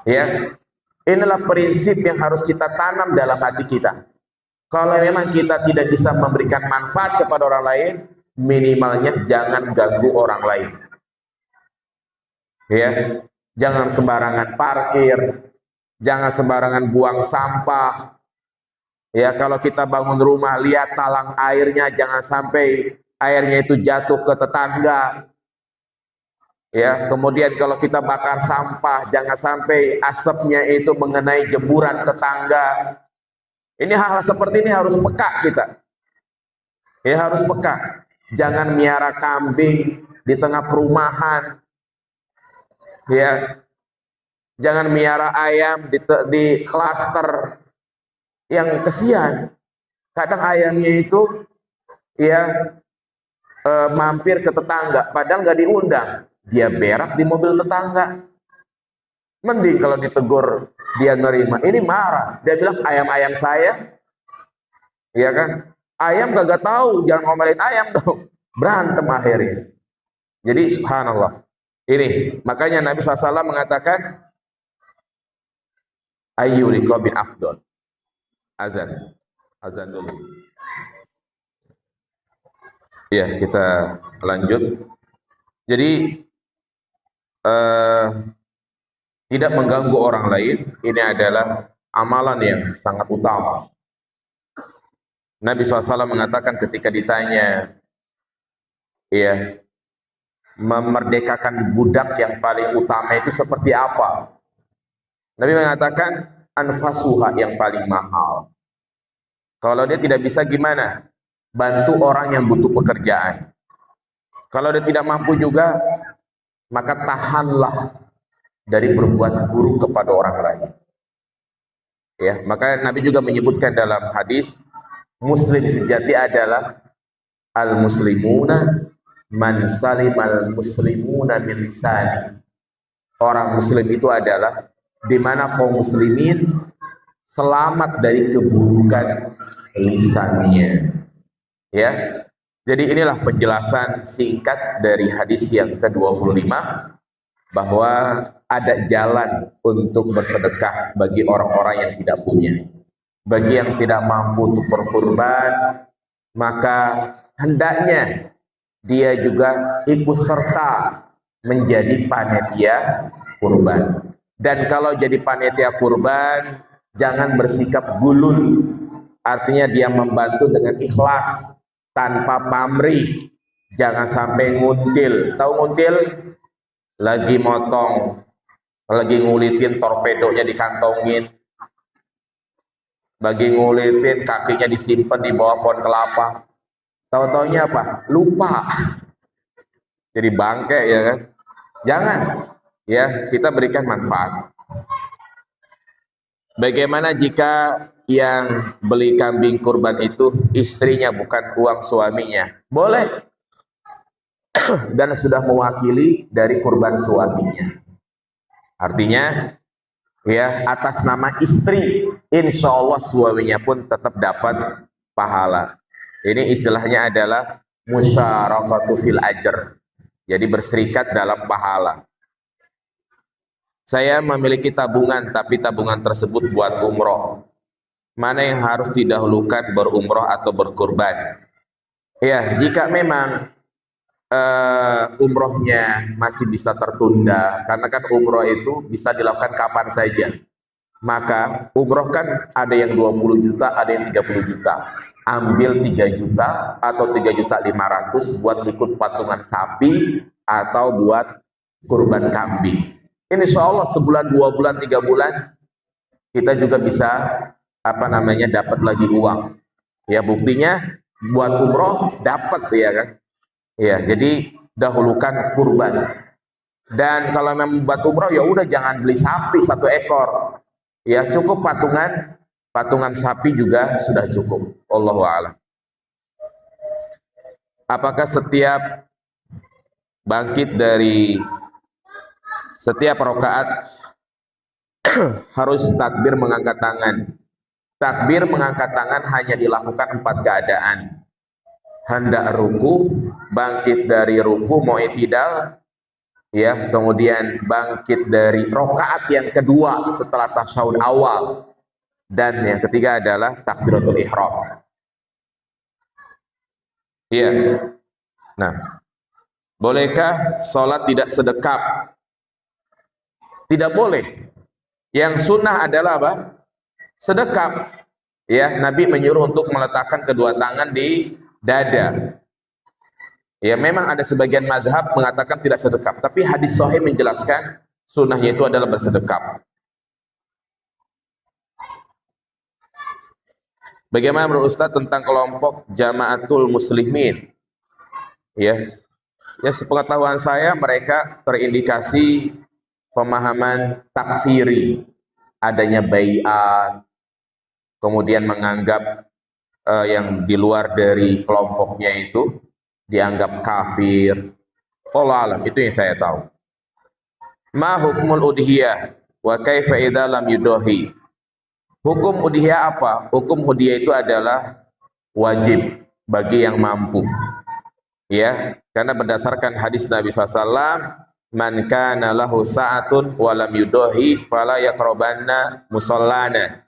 Ya. Inilah prinsip yang harus kita tanam dalam hati kita. Kalau memang kita tidak bisa memberikan manfaat kepada orang lain, minimalnya jangan ganggu orang lain. Ya. Jangan sembarangan parkir, jangan sembarangan buang sampah. Ya, kalau kita bangun rumah, lihat talang airnya, jangan sampai airnya itu jatuh ke tetangga. Ya, kemudian kalau kita bakar sampah, jangan sampai asapnya itu mengenai jemuran tetangga. Ini hal-hal seperti ini harus peka kita. Ya, harus peka. Jangan miara kambing di tengah perumahan. Ya, jangan miara ayam di klaster yang kesian. Kadang ayamnya itu ya mampir ke tetangga, padahal nggak diundang. Dia berak di mobil tetangga. Mending kalau ditegur dia nerima. Ini marah. Dia bilang ayam-ayam saya, ya kan? Ayam kagak tahu, jangan ngomelin ayam dong. Berantem akhirnya. Jadi subhanallah. Ini makanya Nabi SAW mengatakan ayu liqabin afdol. Azan. Azan dulu. Ya, kita lanjut. Jadi tidak mengganggu orang lain, ini adalah amalan yang sangat utama. Nabi SAW mengatakan ketika ditanya, ya, memerdekakan budak yang paling utama itu seperti apa? Nabi mengatakan anfasuha, yang paling mahal. Kalau dia tidak bisa gimana? Bantu orang yang butuh pekerjaan. Kalau dia tidak mampu juga, maka tahanlah dari berbuat buruk kepada orang lain. Ya, maka Nabi juga menyebutkan dalam hadis, muslim sejati adalah al-muslimuna man salimal muslimuna min lisani. Orang muslim itu adalah di mana kaum muslimin selamat dari keburukan lisannya. Ya. Jadi inilah penjelasan singkat dari hadis yang ke-25, bahwa ada jalan untuk bersedekah bagi orang-orang yang tidak punya. Bagi yang tidak mampu untuk berkurban, maka hendaknya dia juga ikut serta menjadi panitia kurban. Dan kalau jadi panitia kurban, jangan bersikap gulul. Artinya dia membantu dengan ikhlas, tanpa pamrih. Jangan sampai nguntil. Tahu nguntil? Lagi motong, lagi ngulitin torpedonya dikantongin, lagi ngulitin kakinya disimpan di bawah pohon kelapa. Tahu-taunya apa? Lupa. Jadi bangke, ya kan? Jangan. Ya, kita berikan manfaat. Bagaimana jika yang beli kambing kurban itu istrinya, bukan uang suaminya? Boleh. Dan sudah mewakili dari kurban suaminya. Artinya, ya, atas nama istri, insya Allah suaminya pun tetap dapat pahala. Ini istilahnya adalah musyarakatu fil ajr. Jadi berserikat dalam pahala. Saya memiliki tabungan, tapi tabungan tersebut buat umroh. Mana yang harus didahulukan, berumroh atau berkurban? Ya, jika memang umrohnya masih bisa tertunda, karena kan umroh itu bisa dilakukan kapan saja. Maka umroh kan ada yang 20 juta, ada yang 30 juta. Ambil 3 juta atau 3.500.000 buat ikut patungan sapi atau buat kurban kambing. Insya Allah sebulan, 2 bulan, 3 bulan kita juga bisa dapat lagi uang. Ya, buktinya buat umroh dapat, ya kan? Ya, jadi dahulukan kurban. Dan kalau memang buat umroh, ya udah jangan beli sapi 1 ekor. Ya, cukup patungan sapi juga sudah cukup. Allahu a'lam. Apakah setiap bangkit dari setiap rakaat harus takbir mengangkat tangan? Takbir mengangkat tangan hanya dilakukan 4 keadaan. Hendak ruku, bangkit dari ruku mau i'tidal, ya, kemudian bangkit dari rakaat yang kedua setelah tasyahud awal, dan yang ketiga adalah takbiratul ihram. Iya. Nah, bolehkah sholat tidak sedekap? Tidak boleh. Yang sunnah adalah apa? Sedekap. Ya, Nabi menyuruh untuk meletakkan kedua tangan di dada. Ya, memang ada sebagian mazhab mengatakan tidak sedekap, tapi hadis sahih menjelaskan sunnahnya itu adalah bersedekap. Bagaimana menurut Ustaz tentang kelompok jamaatul muslimin? Ya, Ya, sepengetahuan saya mereka terindikasi pemahaman takfiri, adanya bai'at, kemudian menganggap yang di luar dari kelompoknya itu dianggap kafir. Wallahu alam, itu yang saya tahu. Ma hukmul udhiyah wa kaifa idza lam yudahi. Hukum udhiyah apa? Hukum udhiyah itu adalah wajib bagi yang mampu. Ya, karena berdasarkan hadis Nabi SAW, man kana lahu sa'atun wa lam yudahi fala yaqrabanna musallana.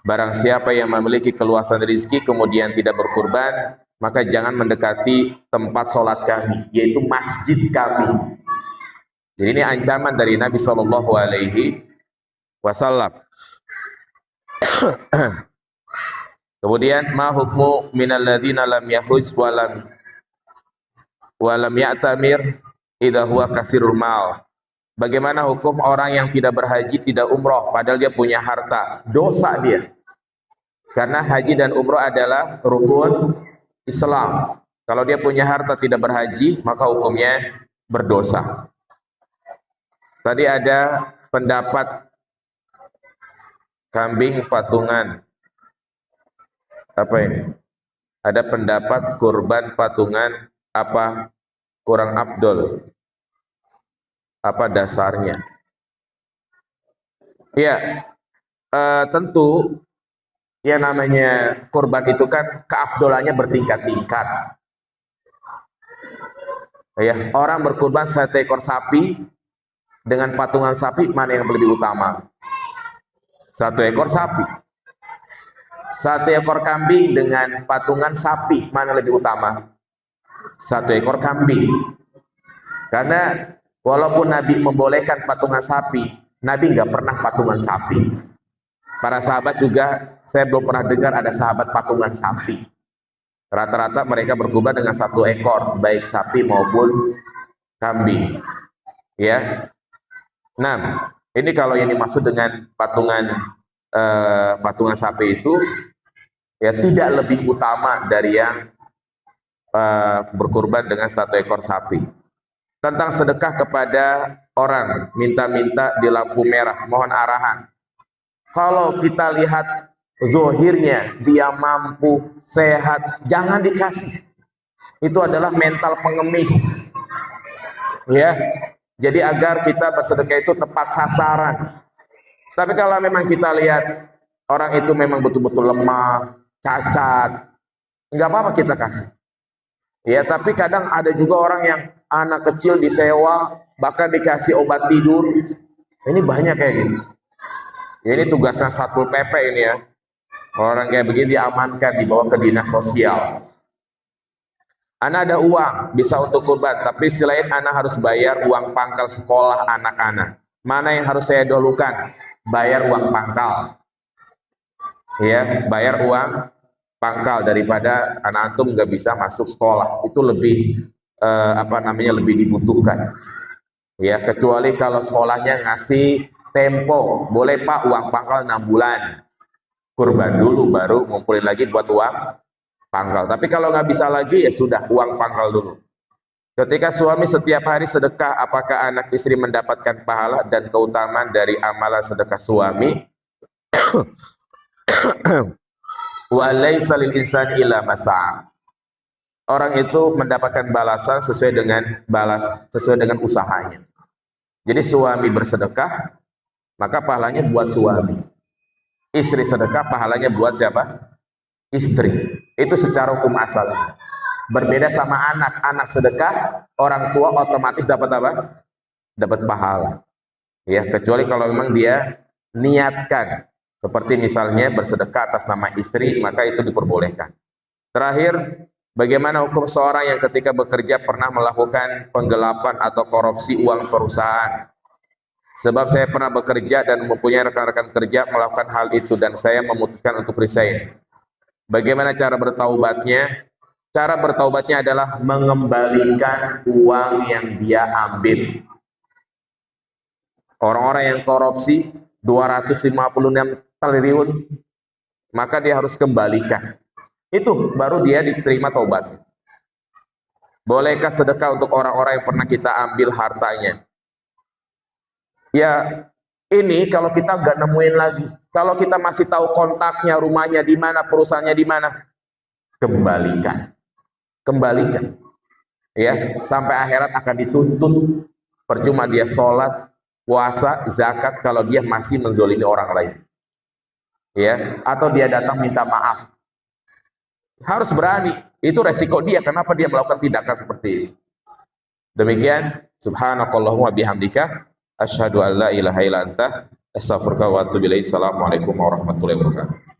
Barang siapa yang memiliki keluasan rezeki kemudian tidak berkurban, maka jangan mendekati tempat sholat kami, yaitu masjid kami. Jadi ini ancaman dari Nabi Shallallahu Alaihi Wasallam. Kemudian ma hukmu minal ladzina lam yahuj walam ya'tamir idza huwa kasirul mal. Bagaimana hukum orang yang tidak berhaji, tidak umroh, padahal dia punya harta? Dosa dia. Karena haji dan umroh adalah rukun Islam. Kalau dia punya harta tidak berhaji, maka hukumnya berdosa. Tadi ada pendapat kambing patungan. Apa ini? Ada pendapat kurban patungan apa kurang afdol? Apa dasarnya? Ya, tentu ya namanya kurban itu kan keafdolannya bertingkat-tingkat. Ya, orang berkurban 1 ekor sapi dengan patungan sapi, mana yang lebih utama? 1 ekor sapi. 1 ekor kambing dengan patungan sapi, mana lebih utama? 1 ekor kambing. Karena walaupun Nabi membolehkan patungan sapi, Nabi nggak pernah patungan sapi. Para sahabat juga, saya belum pernah dengar ada sahabat patungan sapi. Rata-rata mereka berkurban dengan 1 ekor, baik sapi maupun kambing. Ya. Nah, ini kalau yang dimaksud dengan patungan sapi itu ya tidak lebih utama dari yang berkurban dengan 1 ekor sapi. Tentang sedekah kepada orang, minta-minta di lampu merah, mohon arahan. Kalau kita lihat zohirnya, dia mampu, sehat, jangan dikasih. Itu adalah mental pengemis. Ya, jadi agar kita bersedekah itu tepat sasaran. Tapi kalau memang kita lihat orang itu memang betul-betul lemah, cacat, nggak apa-apa kita kasih. Ya, tapi kadang ada juga orang yang anak kecil disewa, bahkan dikasih obat tidur. Ini banyak kayak gitu. Ini tugasnya Satpol PP ini ya. Orang kayak begini diamankan, dibawa ke dinas sosial. Ana ada uang, bisa untuk kurban, tapi selain Ana harus bayar uang pangkal sekolah anak-anak. Mana yang harus saya dahulukan? Bayar uang pangkal. Ya, bayar uang pangkal daripada anak antum nggak bisa masuk sekolah. Itu lebih lebih dibutuhkan. Ya, kecuali kalau sekolahnya ngasih tempo, boleh Pak uang pangkal 6 bulan. Kurban dulu baru ngumpulin lagi buat uang pangkal. Tapi kalau nggak bisa lagi ya sudah uang pangkal dulu. Ketika suami setiap hari sedekah, apakah anak istri mendapatkan pahala dan keutamaan dari amalan sedekah suami? Wa laisa lil insani illa ma sa'a. Orang itu mendapatkan balasan sesuai dengan usahanya. Jadi suami bersedekah, maka pahalanya buat suami. Istri sedekah, pahalanya buat siapa? Istri. Itu secara hukum asalnya. Berbeda sama anak. Anak sedekah, orang tua otomatis dapat apa? Dapat pahala. Ya, kecuali kalau memang dia niatkan. Seperti misalnya bersedekah atas nama istri, maka itu diperbolehkan. Terakhir, bagaimana hukum seorang yang ketika bekerja pernah melakukan penggelapan atau korupsi uang perusahaan? Sebab saya pernah bekerja dan mempunyai rekan-rekan kerja melakukan hal itu dan saya memutuskan untuk resign. Bagaimana cara bertaubatnya? Cara bertaubatnya adalah mengembalikan uang yang dia ambil. Orang-orang yang korupsi 256 triliun, maka dia harus kembalikan. Itu baru dia diterima taubat. Bolehkah sedekah untuk orang-orang yang pernah kita ambil hartanya? Ya, ini kalau kita nggak nemuin lagi, kalau kita masih tahu kontaknya, rumahnya di mana, perusahaannya di mana, kembalikan, kembalikan. Ya, sampai akhirat akan dituntut. Percuma dia sholat, puasa, zakat kalau dia masih menzolimi orang lain. Ya, atau dia datang minta maaf. Harus berani. Itu resiko dia. Kenapa dia melakukan tindakan seperti itu? Demikian. Subhanakallahumma bihamdika. Asyhadu an la ilaha illa anta. Astaghfiruka wa atubu ilaik. Assalamualaikum warahmatullahi wabarakatuh.